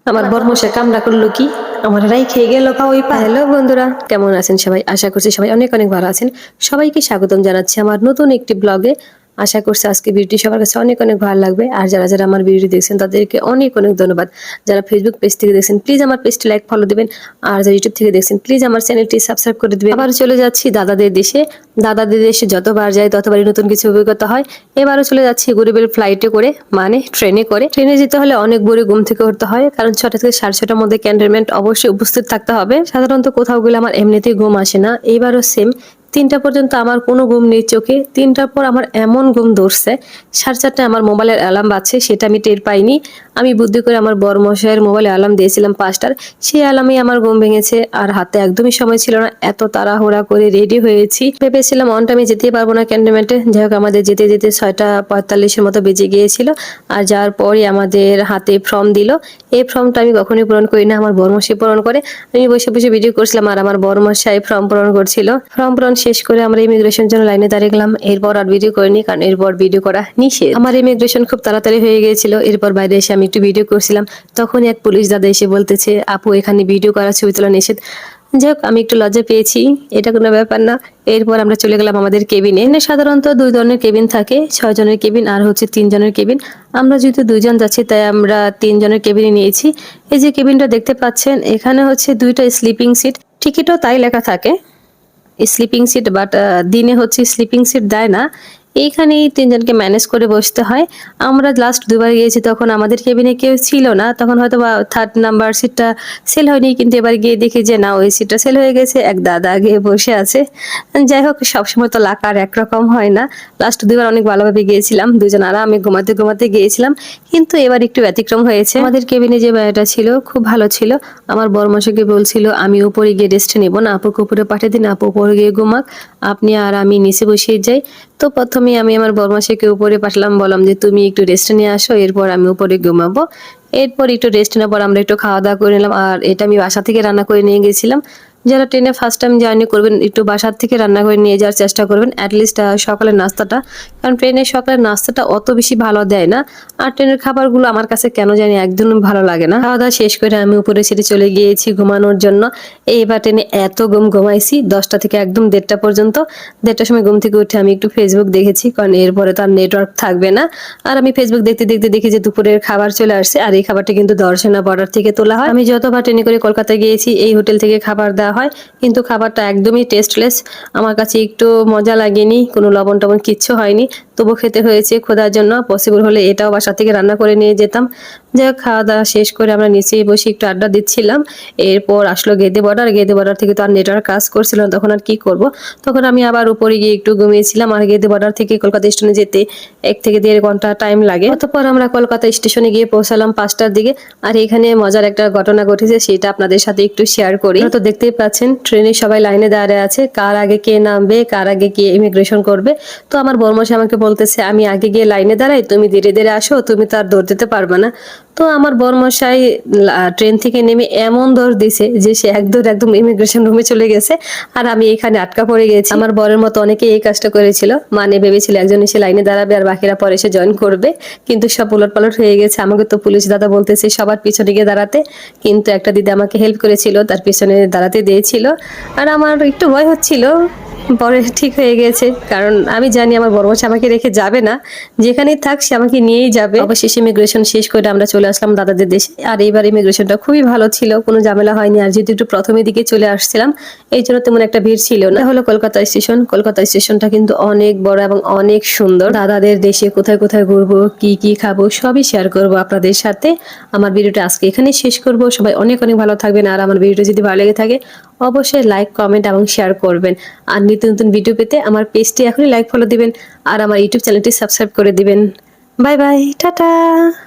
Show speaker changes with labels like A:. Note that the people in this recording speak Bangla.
A: আমার বর্মশাই কামড়া করলো কি, আমার রাই খেয়ে গেল ওই পা। হ্যালো বন্ধুরা, কেমন আছেন সবাই? আশা করছি সবাই অনেক অনেক ভালো আছেন। সবাইকে স্বাগতম জানাচ্ছি আমার নতুন একটি ব্লগে। আশা করছি আজকে ভিডিওটি সবার কাছে অনেক অনেক ভালো লাগবে। আর যারা যারা আমার ভিডিও দেখছেন তাদেরকে অনেক অনেক ধন্যবাদ। যারা ফেসবুক পেজ থেকে দেখছেন প্লিজ আমার পেজটি লাইক ফলো দিবেন। আর যারা ইউটিউব থেকে দেখছেন প্লিজ আমার চ্যানেলটি সাবস্ক্রাইব করে দিবেন। আবার চলে যাচ্ছি দাদাদের দেশে। দাদাদের দেশে যতবার যাই ততবারই নতুন কিছু অভিজ্ঞতা হয়। এবারও চলে যাচ্ছি গরিবের ফ্লাইটে করে, মানে ট্রেনে করে। ট্রেনে যেতে হলে অনেক ভোরে ঘুম থেকে উঠতে হয়, কারণ 6টা থেকে 6:30টার মধ্যে ক্যান্টনমেন্ট অবশ্যই উপস্থিত থাকতে হবে। সাধারণত কোথাও গেলে আমার এমনিতেই ঘুম আসে না, এইবারও সেম। 3টা পর্যন্ত আমার কোনো ঘুম নেই চোখে। 3টার পর আমার এমন ঘুম ধরছে, 4:30টায় আমার মোবাইলের অ্যালার্ম বাজছে, সেটা আমি টের পাইনি। আমি বুদ্ধি করে আমার বড় মশাইয়ের মোবাইলে অ্যালার্ম দিয়েছিলাম 5টার, সেই অ্যালার্মেই আমার ঘুম ভেঙেছে। আর হাতে একদমই সময় ছিল না, এত তাড়াহুড়া করে রেডি হয়েছি। ভেবেছিলাম অন টাইমে যেতেই পারবো না ক্যান্টনমেন্টে। যাই হোক, আমাদের যেতে যেতে 6:45-এর মতো বেজে গিয়েছিল। আর যাওয়ার পরই আমাদের হাতে ফর্ম দিল। এই ফর্মটা আমি কখনোই পূরণ করি না, আমার বড়মশাই পূরণ করে। আমি বসে বসে ভিডিও করছিলাম আর আমার বড়মশাই ফর্ম পূরণ করছিল। ফর্ম পূরণ শেষ করে আমরা ইমিগ্রেশন জন্য লাইনে দাঁড়িয়ে গেলাম। এরপর আর ভিডিও করিনি, কারণ এরপর ভিডিও করা নিষেধ। আমার ইমিগ্রেশন খুব তাড়াতাড়ি হয়ে গিয়েছিল। এরপর বাইরে এসে আমি একটু ভিডিও করছিলাম, তখনই এক পুলিশ দাদা এসে বলতেছে, আপু এখানে ভিডিও করা, ছবি তোলা নিষেধ। যাই হোক, আমি একটু লজ্জা পেয়েছি, এটা কোনো ব্যাপার না। এরপর আমরা চলে গেলাম আমাদের কেবিনে। এখানে সাধারণত 2 ধরনের কেবিন থাকে, 6 জনের কেবিন আর হচ্ছে 3 জনের কেবিন। আমরা যেহেতু 2 জন যাচ্ছি তাই আমরা 3 জনের কেবিনে নিয়েছি। এই যে কেবিনটা দেখতে পাচ্ছেন, এখানে হচ্ছে 2টা স্লিপিং সিট, টিকিটও তাই লেখা থাকে স্লিপিং সিট, বাট দিনে হচ্ছে স্লিপিং সিট দেয় না। এইখানেই 3 জনকে ম্যানেজ করে বসতে হয়। আমরা লাস্ট 2বার গিয়েছি, তখন আমাদের কেবিনে কেউ ছিল না, তখন হয়তো বা 3rd নাম্বার সিটটা সেল হয়নি, কিন্তু এবার গিয়ে দেখি যে না, ওই সিটটা সেল হয়ে গেছে, এক দাদা আগে বসে আছে। যাই হোক, সবসময় তো লাক আর একরকম হয় না। লাস্ট 2বার অনেক ভালোভাবে গিয়েছিলাম, দুজন আর আমি ঘুমাতে ঘুমাতে গিয়েছিলাম, কিন্তু এবার একটু ব্যতিক্রম হয়েছে। আমাদের কেবিনে যে ভাইয়াটা ছিল খুব ভালো ছিল। আমার বড়মশাইকে বলছিল আমি উপরে গিয়ে রেস্ট নেবো না, আপুকে উপরে পাঠিয়ে দিন, আপু উপরে গিয়ে ঘুমাক, আপনি আর আমি নিচে বসিয়ে যাই। তো প্রথমে আমি আমার বড়মশাইকে উপরে পাঠালাম, বললাম যে তুমি একটু রেস্ট নিয়ে আসো, এরপর আমি উপরে ঘুমাবো। এরপর একটু রেস্ট নেওয়ার পর আমরা একটু খাওয়া দাওয়া করে নিলাম। আর এটা আমি বাসা থেকে রান্না করে নিয়ে গেছিলাম। যারা ট্রেনে ফার্স্ট টাইম জার্নি করবেন একটু বাসার থেকে রান্না করে নিয়ে যাওয়ার চেষ্টা করবেন, অ্যাটলিস্ট সকালের নাস্তাটা, কারণ ট্রেনের সকালের নাস্তাটা অত বেশি ভালো দেয় না। আর ট্রেনের খাবারগুলো আমার কাছে কেন জানি একদম ভালো লাগে না। খাওয়া দাওয়া শেষ করে আমি উপরে ছেড়ে চলে গিয়েছি ঘুমানোর জন্য। এইবার ট্রেনে এত ঘুমাইছি, 10টা থেকে একদম 1:30 পর্যন্ত। 1:30টার সময় ঘুম থেকে উঠে আমি একটু ফেসবুক দেখেছি, কারণ এরপরে তো আর নেটওয়ার্ক থাকবে না। আর আমি ফেসবুক দেখতে দেখতে দেখি যে দুপুরের খাবার চলে আসছে, আর এই খাবারটা কিন্তু দর্শনা বর্ডার থেকে তোলা হয়। আমি যতবার ট্রেনে করে কলকাতায় গিয়েছি এই হোটেল থেকে খাবার দেওয়া হয়, কিন্তু খাবারটা একদমই টেস্টলেস। আমার কাছে একটু মজা লাগেনি, কোনো লবণ টবণ কিচ্ছু হয়নি, তবু খেতে হয়েছে খোদার জন্য। পসিবল হলে এটাও বাসা থেকে রান্না করে নিয়ে যেতাম। যাই হোক, খাওয়া দাওয়া শেষ করে আমরা নিচেই বসে একটু আড্ডা দিচ্ছিলাম। এরপর আসলো গেদে বর্ডার। গেদে বর্ডার থেকে তো আর নেটওয়ার্ক কাজ করছিল না, তখন আর কি করব। তখন আমি আবার উপরে গিয়ে একটু ঘুমিয়েছিলাম। আর গেদে বর্ডার থেকে কলকাতা স্টেশনে যেতে 1 থেকে 1.5 ঘন্টা টাইম লাগে। অতঃপর আমরা কলকাতা স্টেশনে গিয়ে পৌঁছালাম 5টার দিকে। আর এখানে মজার একটা ঘটনা ঘটেছে, সেটা আপনাদের সাথে একটু শেয়ার করি। তো দেখতেই পাচ্ছেন ট্রেনে সবাই লাইনে দাঁড়িয়ে আছে, কার আগে কে নামবে, কার আগে কে ইমিগ্রেশন করবে। তো আমার বর্মশাই আমাকে বলতেছে আমি আগে গিয়ে লাইনে দাঁড়াই, তুমি ধীরে ধীরে আসো, তুমি তো আর দৌড় দিতে পারবে না। তো আমার বর্মশাই ট্রেন থেকে নেমে এমন দৌড় দিছে যে সে একদম ইমিগ্রেশন রুমে চলে গেছে, আর আমি এখানে আটকা পড়ে গেছি। আমার বরের মতো অনেকে এই কাজটা করেছিল, মানে ভেবেছিল একজন এসে লাইনে দাঁড়াবে আর বাকিরা পরে এসে জয়েন করবে, কিন্তু সব উলটপালট হয়ে গেছে। আমাকে তো পুলিশ দাদা বলতেছে সবার পিছনে গিয়ে দাঁড়াতে, কিন্তু একটা দিদি আমাকে হেল্প করেছিল, তার পিছনে দাঁড়াতে দিয়েছিল। আর আমার একটু ভয় হচ্ছিল, পরে ঠিক হয়ে গেছে, কারণ আমি জানি আমার বড়মশাই আমাকে রেখে যাবে না, যেখানেই থাক সে আমাকে নিয়েই যাবে। অবশেষে ইমিগ্রেশন শেষ করে আমরা চলে আসলাম দাদাদের দেশে। আর এইবার ইমিগ্রেশনটা খুবই ভালো ছিল, কোনো ঝামেলা হয়নি। আর যেহেতু একটু প্রথমের দিকে চলে আসছিলাম, এই জন্য তেমন একটা ভিড় ছিল না। হলো কলকাতা স্টেশন। কলকাতা স্টেশনটা কিন্তু অনেক বড় এবং অনেক সুন্দর। দাদাদের দেশে কোথায় কোথায় ঘুরবো, কি কি খাবো, সবই শেয়ার করবো আপনাদের সাথে। আমার ভিডিওটা আজকে এখানেই শেষ করব। সবাই অনেক অনেক ভালো থাকবেন। আর আমার ভিডিওটা যদি ভালো লেগে থাকে অবশ্যই লাইক, কমেন্ট এবং শেয়ার করবেন। আর নিত্য নতুন ভিডিও পেতে আমার পেজটি এখনই লাইক ফলো দিবেন, আর আমার ইউটিউব চ্যানেলটি সাবস্ক্রাইব করে দিবেন। Bye bye, tata.